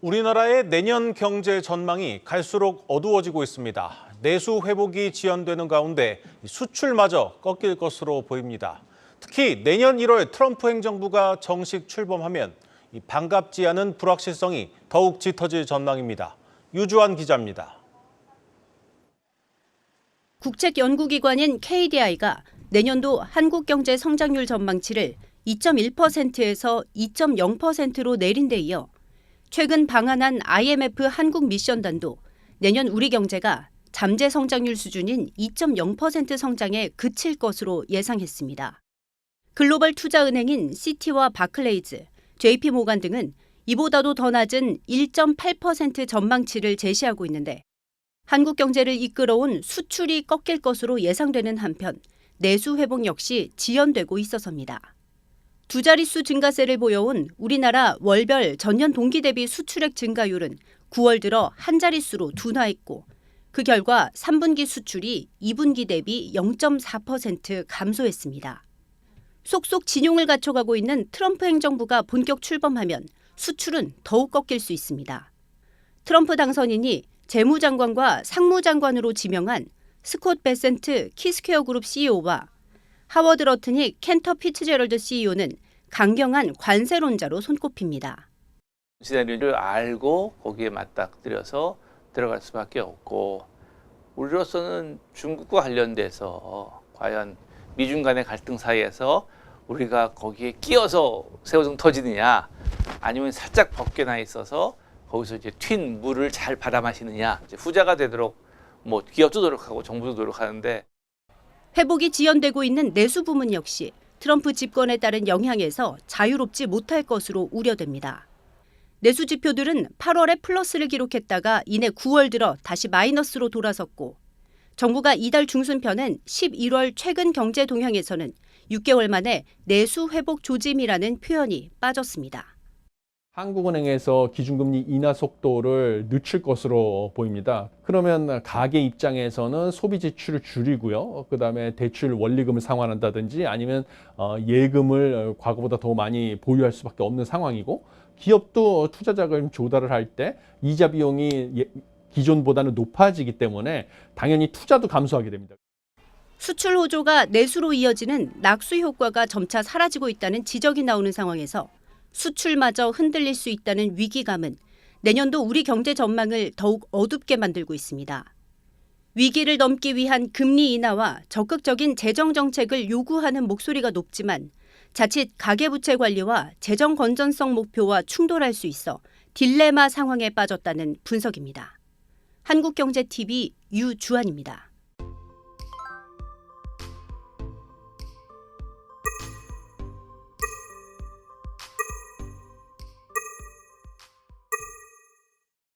우리나라의 내년 경제 전망이 갈수록 어두워지고 있습니다. 내수 회복이 지연되는 가운데 수출마저 꺾일 것으로 보입니다. 특히 내년 1월 트럼프 행정부가 정식 출범하면 반갑지 않은 불확실성이 더욱 짙어질 전망입니다. 유주환 기자입니다. 국책연구기관인 KDI가 내년도 한국 경제 성장률 전망치를 2.1%에서 2.0%로 내린 데 이어 최근 방한한 IMF 한국 미션단도 내년 우리 경제가 잠재 성장률 수준인 2.0% 성장에 그칠 것으로 예상했습니다. 글로벌 투자은행인 시티와 바클레이즈, JP모간 등은 이보다도 더 낮은 1.8% 전망치를 제시하고 있는데 한국 경제를 이끌어온 수출이 꺾일 것으로 예상되는 한편 내수 회복 역시 지연되고 있어서입니다. 두 자릿수 증가세를 보여온 우리나라 월별 전년 동기 대비 수출액 증가율은 9월 들어 한 자릿수로 둔화했고 그 결과 3분기 수출이 2분기 대비 0.4% 감소했습니다. 속속 진용을 갖춰가고 있는 트럼프 행정부가 본격 출범하면 수출은 더욱 꺾일 수 있습니다. 트럼프 당선인이 재무장관과 상무장관으로 지명한 스콧 베센트 키스퀘어 그룹 CEO와 하워드 러트닉 켄터 피츠제럴드 CEO는 강경한 관세론자로 손꼽힙니다. 시나리오를 알고 거기에 맞닥뜨려서 들어갈 수밖에 없고 우리로서는 중국과 관련돼서 과연 미중 간의 갈등 사이에서 우리가 거기에 끼어서 새우등 터지느냐 아니면 살짝 벗겨나 있어서 거기서 이제 튄 물을 잘 받아 마시느냐 후자가 되도록 뭐 기업도 노력하고 정부도 노력하는데 회복이 지연되고 있는 내수 부문 역시 트럼프 집권에 따른 영향에서 자유롭지 못할 것으로 우려됩니다. 내수 지표들은 8월에 플러스를 기록했다가 이내 9월 들어 다시 마이너스로 돌아섰고 정부가 이달 중순편엔 11월 최근 경제 동향에서는 6개월 만에 내수 회복 조짐이라는 표현이 빠졌습니다. 한국은행에서 기준금리 인하 속도를 늦출 것으로 보입니다. 그러면 가계 입장에서는 소비 지출을 줄이고요. 그다음에 대출 원리금을 상환한다든지 아니면 예금을 과거보다 더 많이 보유할 수밖에 없는 상황이고 기업도 투자 자금 조달을 할 때 이자 비용이 기존보다는 높아지기 때문에 당연히 투자도 감소하게 됩니다. 수출 호조가 내수로 이어지는 낙수 효과가 점차 사라지고 있다는 지적이 나오는 상황에서 수출마저 흔들릴 수 있다는 위기감은 내년도 우리 경제 전망을 더욱 어둡게 만들고 있습니다. 위기를 넘기 위한 금리 인하와 적극적인 재정 정책을 요구하는 목소리가 높지만 자칫 가계부채 관리와 재정 건전성 목표와 충돌할 수 있어 딜레마 상황에 빠졌다는 분석입니다. 한국경제TV 유주환입니다.